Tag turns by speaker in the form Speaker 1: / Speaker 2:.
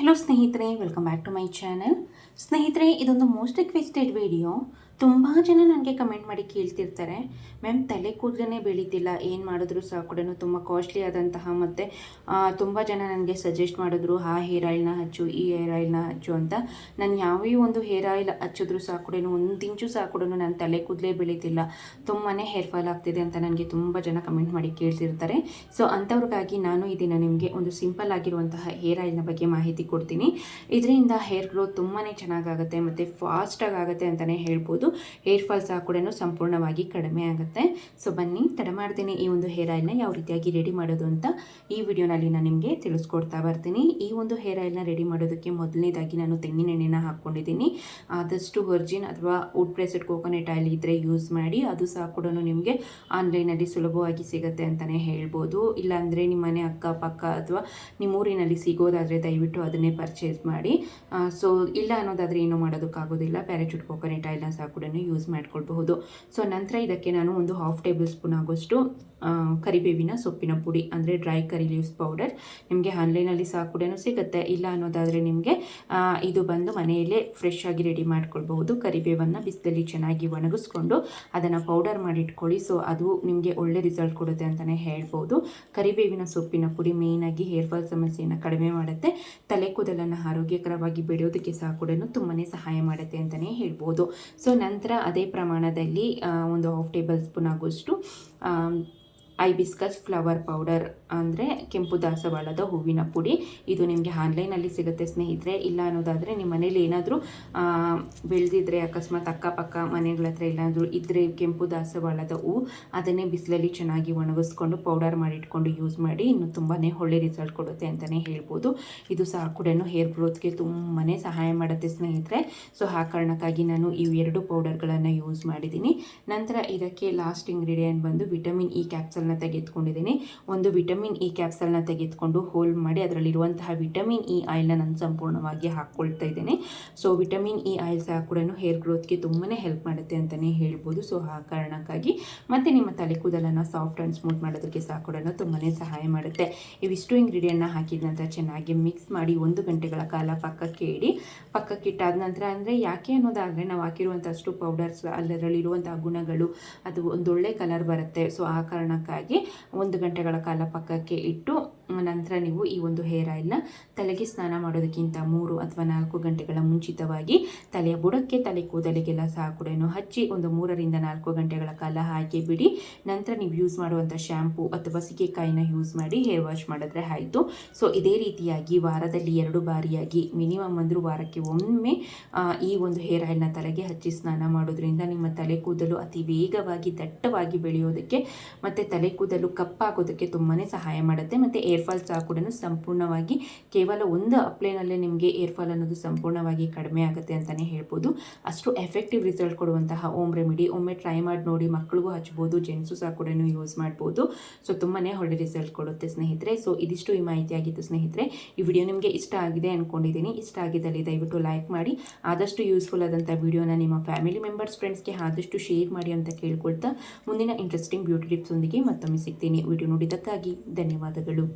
Speaker 1: Hello ಸ್ನೇಹಿತರೆ, welcome back to my channel. ಸ್ನೇಹಿತರೆ, ಇದೊಂದು ಮೋಸ್ಟ್ ರಿಕ್ವೆಸ್ಟೆಡ್ ವಿಡಿಯೋ. ತುಂಬ ಜನ ನನಗೆ ಕಮೆಂಟ್ ಮಾಡಿ ಕೇಳ್ತಿರ್ತಾರೆ, ಮ್ಯಾಮ್ ತಲೆ ಕೂದಲೇ ಬೆಳೀತಿಲ್ಲ, ಏನು ಮಾಡಿದ್ರು ಸಹ ಕೂಡ ತುಂಬ ಕಾಸ್ಟ್ಲಿ ಆದಂತಹ ಮತ್ತು ತುಂಬ ಜನ ನನಗೆ ಸಜೆಸ್ಟ್ ಮಾಡಿದ್ರು ಆ ಹೇರ್ ಆಯಿಲ್ನ ಹಚ್ಚು, ಈ ಹೇರ್ ಆಯಿಲ್ನ ಹಚ್ಚು ಅಂತ. ನಾನು ಯಾವೇ ಒಂದು ಹೇರ್ ಆಯಿಲ್ ಹಚ್ಚಿದ್ರು ಸಹ ಕೂಡ ಒಂದು ಇಂಚು ಸಹ ಕೂಡ ನನ್ನ ತಲೆ ಕೂದಲೇ ಬೆಳೀತಿಲ್ಲ, ತುಂಬಾ ಹೇರ್ ಫಾಲ್ ಆಗ್ತಿದೆ ಅಂತ ನನಗೆ ತುಂಬ ಜನ ಕಮೆಂಟ್ ಮಾಡಿ ಕೇಳ್ತಿರ್ತಾರೆ. ಸೊ ಅಂಥವ್ರಿಗಾಗಿ ನಾನು ಇದನ್ನು ನಿಮಗೆ ಒಂದು ಸಿಂಪಲ್ ಆಗಿರುವಂತಹ ಹೇರ್ ಆಯಿಲ್ನ ಬಗ್ಗೆ ಮಾಹಿತಿ ಕೊಡ್ತೀನಿ. ಇದರಿಂದ ಹೇರ್ ಗ್ರೋತ್ ತುಂಬಾ ಚೆನ್ನಾಗಾಗುತ್ತೆ ಮತ್ತು ಫಾಸ್ಟಾಗಿ ಆಗುತ್ತೆ ಅಂತಲೇ ಹೇಳ್ಬೋದು. ಹೇರ್ ಫಾಲ್ ಸಹ ಕೂಡ ಸಂಪೂರ್ಣವಾಗಿ ಕಡಿಮೆ ಆಗುತ್ತೆ. ಸೊ ಬನ್ನಿ, ತಡ ಮಾಡ್ತೀನಿ ಈ ಒಂದು ಹೇರ್ ಆಯಿಲ್ನ ಯಾವ ರೀತಿಯಾಗಿ ರೆಡಿ ಮಾಡೋದು ಅಂತ ಈ ವಿಡಿಯೋನಲ್ಲಿ ನಾನು ನಿಮಗೆ ತಿಳಿಸ್ಕೊಡ್ತಾ ಬರ್ತೀನಿ. ಈ ಒಂದು ಹೇರ್ ಆಯಿಲ್ನ ರೆಡಿ ಮಾಡೋದಕ್ಕೆ ಮೊದಲನೇದಾಗಿ ನಾನು ತೆಂಗಿನ ಎಣ್ಣೆನ ಹಾಕ್ಕೊಂಡಿದ್ದೀನಿ. ಆದಷ್ಟು ವರ್ಜಿನ್ ಅಥವಾ ವುಡ್ ಪ್ರೆಸ್ಡ್ ಕೋಕೋನಟ್ ಆಯಿಲ್ ಇದ್ದರೆ ಯೂಸ್ ಮಾಡಿ. ಅದು ಸಹ ಕೂಡ ನಿಮಗೆ ಆನ್ಲೈನಲ್ಲಿ ಸುಲಭವಾಗಿ ಸಿಗುತ್ತೆ ಅಂತಲೇ ಹೇಳ್ಬೋದು. ಇಲ್ಲಾಂದರೆ ನಿಮ್ಮ ಮನೆ ಅಕ್ಕಪಕ್ಕ ಅಥವಾ ನಿಮ್ಮ ಊರಿನಲ್ಲಿ ಸಿಗೋದಾದರೆ ದಯವಿಟ್ಟು ಅದನ್ನೇ ಪರ್ಚೇಸ್ ಮಾಡಿ. ಸೊ ಇಲ್ಲ ಅನ್ನೋದಾದರೆ ಏನೂ ಮಾಡೋದಕ್ಕಾಗೋದಿಲ್ಲ, ಪ್ಯಾರಾಚೂಟ್ ಕೋಕೋನಟ್ ಆಯಿಲ್ನ ಸಹ ಕೂಡ ಯೂಸ್ ಮಾಡ್ಕೊಳ್ಬಹುದು. ಸೊ ನಂತರ ಇದಕ್ಕೆ ನಾನು ಒಂದು 1/2 ಟೇಬಲ್ ಸ್ಪೂನ್ ಆಗೋಷ್ಟು ಕರಿಬೇವಿನ ಸೊಪ್ಪಿನ ಪುಡಿ ಅಂದರೆ ಡ್ರೈ ಕರಿ ಲೀವ್ಸ್ ಪೌಡರ್ ನಿಮಗೆ ಆನ್ಲೈನಲ್ಲಿ ಸಹ ಕೂಡ ಸಿಗುತ್ತೆ. ಇಲ್ಲ ಅನ್ನೋದಾದರೆ ನಿಮಗೆ ಇದು ಬಂದು ಮನೆಯಲ್ಲೇ ಫ್ರೆಶ್ ಆಗಿ ರೆಡಿ ಮಾಡ್ಕೊಳ್ಬಹುದು. ಕರಿಬೇವನ್ನು ಬಿಸಿಲಲ್ಲಿ ಚೆನ್ನಾಗಿ ಒಣಗಿಸ್ಕೊಂಡು ಅದನ್ನು ಪೌಡರ್ ಮಾಡಿಟ್ಕೊಳ್ಳಿ. ಸೊ ಅದು ನಿಮಗೆ ಒಳ್ಳೆ ರಿಸಲ್ಟ್ ಕೊಡುತ್ತೆ ಅಂತಲೇ ಹೇಳ್ಬೋದು. ಕರಿಬೇವಿನ ಸೊಪ್ಪಿನ ಪುಡಿ ಮೇಯ್ನಾಗಿ ಹೇರ್ ಫಾಲ್ ಸಮಸ್ಯೆಯನ್ನು ಕಡಿಮೆ ಮಾಡುತ್ತೆ, ತಲೆ ಕೂದಲನ್ನು ಆರೋಗ್ಯಕರವಾಗಿ ಬೆಳೆಯೋದಕ್ಕೆ ಸಹ ಕೂಡ ತುಂಬಾ ಸಹಾಯ ಮಾಡುತ್ತೆ ಅಂತಲೇ ಹೇಳ್ಬೋದು. ಸೊ ನಂತರ ಅದೇ ಪ್ರಮಾಣದಲ್ಲಿ ಒಂದು 1/2 ಟೇಬಲ್ ಸ್ಪೂನ್ ಆಗೋಷ್ಟು ಐಬಿಸ್ಕಸ್ ಫ್ಲವರ್ ಪೌಡರ್ ಅಂದರೆ ಕೆಂಪು ದಾಸವಾಳದ ಹೂವಿನ ಪುಡಿ. ಇದು ನಿಮಗೆ ಆನ್ಲೈನಲ್ಲಿ ಸಿಗುತ್ತೆ ಸ್ನೇಹಿತರೆ. ಇಲ್ಲ ಅನ್ನೋದಾದರೆ ನಿಮ್ಮ ಮನೇಲಿ ಏನಾದರೂ ಬೆಳೆದಿದ್ರೆ, ಅಕಸ್ಮಾತ್ ಅಕ್ಕಪಕ್ಕ ಮನೆಗಳ ಹತ್ರ ಏನಾದರೂ ಇದ್ದರೆ ಕೆಂಪು ದಾಸವಾಳದ ಹೂವು, ಅದನ್ನೇ ಬಿಸಿಲಲ್ಲಿ ಚೆನ್ನಾಗಿ ಒಣಗಿಸ್ಕೊಂಡು ಪೌಡರ್ ಮಾಡಿಟ್ಕೊಂಡು ಯೂಸ್ ಮಾಡಿ. ಇನ್ನು ತುಂಬಾ ಒಳ್ಳೆ ರಿಸಲ್ಟ್ ಕೊಡುತ್ತೆ ಅಂತಲೇ ಹೇಳ್ಬೋದು. ಇದು ಸಹ ಕೂಡ ಹೇರ್ ಗ್ರೋತ್ಗೆ ತುಂಬಾ ಸಹಾಯ ಮಾಡುತ್ತೆ ಸ್ನೇಹಿತರೆ. ಸೊ ಆ ಕಾರಣಕ್ಕಾಗಿ ನಾನು ಈ 2 ಪೌಡರ್ಗಳನ್ನು ಯೂಸ್ ಮಾಡಿದ್ದೀನಿ. ನಂತರ ಇದಕ್ಕೆ ಲಾಸ್ಟ್ ಇಂಗ್ರೀಡಿಯೆಂಟ್ ಬಂದು ವಿಟಮಿನ್ ಇ ಕ್ಯಾಪ್ಸಲ್ನ ತೆಗೆದುಕೊಂಡಿದ್ದೀನಿ. ಒಂದು ವಿಟಮಿನ್ ಇ ಕ್ಯಾಪ್ಸಲ್ನ ತೆಗೆದುಕೊಂಡು ಹೋಲ್ಡ್ ಮಾಡಿ ಅದರಲ್ಲಿರುವಂತಹ ವಿಟಮಿನ್ ಇ ಆಯಿಲ್ನ ನಾನು ಸಂಪೂರ್ಣವಾಗಿ ಹಾಕ್ಕೊಳ್ತಾ ಇದ್ದೇನೆ. ಸೊ ವಿಟಮಿನ್ ಇ ಆಯಿಲ್ ಸಹ ಕೂಡ ಹೇರ್ ಗ್ರೋತ್ಗೆ ತುಂಬಾ ಹೆಲ್ಪ್ ಮಾಡುತ್ತೆ ಅಂತಲೇ ಹೇಳ್ಬೋದು. ಸೊ ಆ ಕಾರಣಕ್ಕಾಗಿ ಮತ್ತು ನಿಮ್ಮ ತಲೆ ಕೂದಲನ್ನು ಸಾಫ್ಟ್ ಆ್ಯಂಡ್ ಸ್ಮೂತ್ ಮಾಡೋದಕ್ಕೆ ಸಹ ಕೂಡ ತುಂಬಾ ಸಹಾಯ ಮಾಡುತ್ತೆ. ಇವಿಷ್ಟು ಇಂಗ್ರೀಡಿಯೆಂಟ್ನ ಹಾಕಿದ ನಂತರ ಚೆನ್ನಾಗಿ ಮಿಕ್ಸ್ ಮಾಡಿ 1 ಗಂಟೆಗಳ ಕಾಲ ಪಕ್ಕಕ್ಕೆ ಇಡಿ. ಪಕ್ಕಕ್ಕಿಟ್ಟಾದ ನಂತರ ಅಂದರೆ ಯಾಕೆ ಅನ್ನೋದಾದರೆ ನಾವು ಹಾಕಿರುವಂಥಷ್ಟು ಪೌಡರ್ಸ್ ಅದರಲ್ಲಿರುವಂತಹ ಗುಣಗಳು ಅದು ಒಂದೊಳ್ಳೆ ಕಲರ್ ಬರುತ್ತೆ. ಸೊ ಆ ಕಾರಣಕ್ಕಾಗಿ 1 ಗಂಟೆಗಳ ಕಾಲ ಪಕ್ಕಕ್ಕೆ ಇಟ್ಟು ನಂತರ ನೀವು ಈ ಒಂದು ಹೇರ್ ಆಯಿಲ್ನ ತಲೆಗೆ ಸ್ನಾನ ಮಾಡೋದಕ್ಕಿಂತ 3 ಅಥವಾ 4 ಗಂಟೆಗಳ ಮುಂಚಿತವಾಗಿ ತಲೆಯ ಬುಡಕ್ಕೆ, ತಲೆ ಕೂದಲಿಗೆಲ್ಲ ಸಹ ಕೂಡ ಹಚ್ಚಿ ಒಂದು 3 ರಿಂದ 4 ಗಂಟೆಗಳ ಕಾಲ ಹಾಕಿ ಬಿಡಿ. ನಂತರ ನೀವು ಯೂಸ್ ಮಾಡುವಂಥ ಶ್ಯಾಂಪು ಅಥವಾ ಸೀಗೆಕಾಯಿನ ಯೂಸ್ ಮಾಡಿ ಹೇರ್ ವಾಶ್ ಮಾಡಿದ್ರೆ ಆಯಿತು. ಸೊ ಇದೇ ರೀತಿಯಾಗಿ ವಾರದಲ್ಲಿ 2 ಬಾರಿಯಾಗಿ ಮಿನಿಮಮ್ ಅಂದರೂ ವಾರಕ್ಕೆ ಒಮ್ಮೆ ಈ ಒಂದು ಹೇರ್ ಆಯಿಲ್ನ ತಲೆಗೆ ಹಚ್ಚಿ ಸ್ನಾನ ಮಾಡೋದ್ರಿಂದ ನಿಮ್ಮ ತಲೆ ಕೂದಲು ಅತಿ ವೇಗವಾಗಿ ದಟ್ಟವಾಗಿ ಬೆಳೆಯೋದಕ್ಕೆ ಮತ್ತು ತಲೆ ಕೂದಲು ಕಪ್ಪಾಗೋದಕ್ಕೆ ತುಂಬಾ ಸಹಾಯ ಮಾಡುತ್ತೆ. ಮತ್ತು ಏರ್ ಫಾಲ್ ಸಹ ಕೂಡ ಸಂಪೂರ್ಣವಾಗಿ ಕೇವಲ ಒಂದು ಅಪ್ಲೈನಲ್ಲೇ ನಿಮಗೆ ಏರ್ ಫಾಲ್ ಅನ್ನೋದು ಸಂಪೂರ್ಣವಾಗಿ ಕಡಿಮೆ ಆಗುತ್ತೆ ಅಂತಲೇ ಹೇಳ್ಬೋದು. ಅಷ್ಟು ಎಫೆಕ್ಟಿವ್ ರಿಸಲ್ಟ್ ಕೊಡುವಂತಹ ಹೋಮ್ ರೆಮಿಡಿ. ಒಮ್ಮೆ ಟ್ರೈ ಮಾಡಿ ನೋಡಿ, ಮಕ್ಕಳಿಗೂ ಹಚ್ಬೋದು, ಜೆಂಟ್ಸು ಸಹ ಕೂಡ ಯೂಸ್ ಮಾಡ್ಬೋದು. ಸೊ ತುಂಬಾ ಒಳ್ಳೆ ರಿಸಲ್ಟ್ ಕೊಡುತ್ತೆ ಸ್ನೇಹಿತರೆ. ಸೊ ಇದಿಷ್ಟು ಈ ಮಾಹಿತಿ ಆಗಿತ್ತು ಸ್ನೇಹಿತರೆ. ಈ ವಿಡಿಯೋ ನಿಮಗೆ ಇಷ್ಟ ಆಗಿದೆ ಅಂದ್ಕೊಂಡಿದ್ದೀನಿ. ಇಷ್ಟ ಆಗಿದ್ದಲ್ಲಿ ದಯವಿಟ್ಟು ಲೈಕ್ ಮಾಡಿ, ಆದಷ್ಟು ಯೂಸ್ಫುಲ್ ಆದಂಥ ವಿಡಿಯೋನ ನಿಮ್ಮ ಫ್ಯಾಮಿಲಿ ಮೆಂಬರ್ಸ್, ಫ್ರೆಂಡ್ಸ್ಗೆ ಆದಷ್ಟು ಶೇರ್ ಮಾಡಿ ಅಂತ ಕೇಳ್ಕೊಳ್ತಾ ಮುಂದಿನ ಇಂಟ್ರೆಸ್ಟಿಂಗ್ ಬ್ಯೂಟಿ ಟಿಪ್ಸ್ ಒಂದಿಗೆ ಮತ್ತೊಮ್ಮೆ ಸಿಗ್ತೀನಿ. ವಿಡಿಯೋ ನೋಡಿದ್ದಕ್ಕಾಗಿ ಧನ್ಯವಾದಗಳು.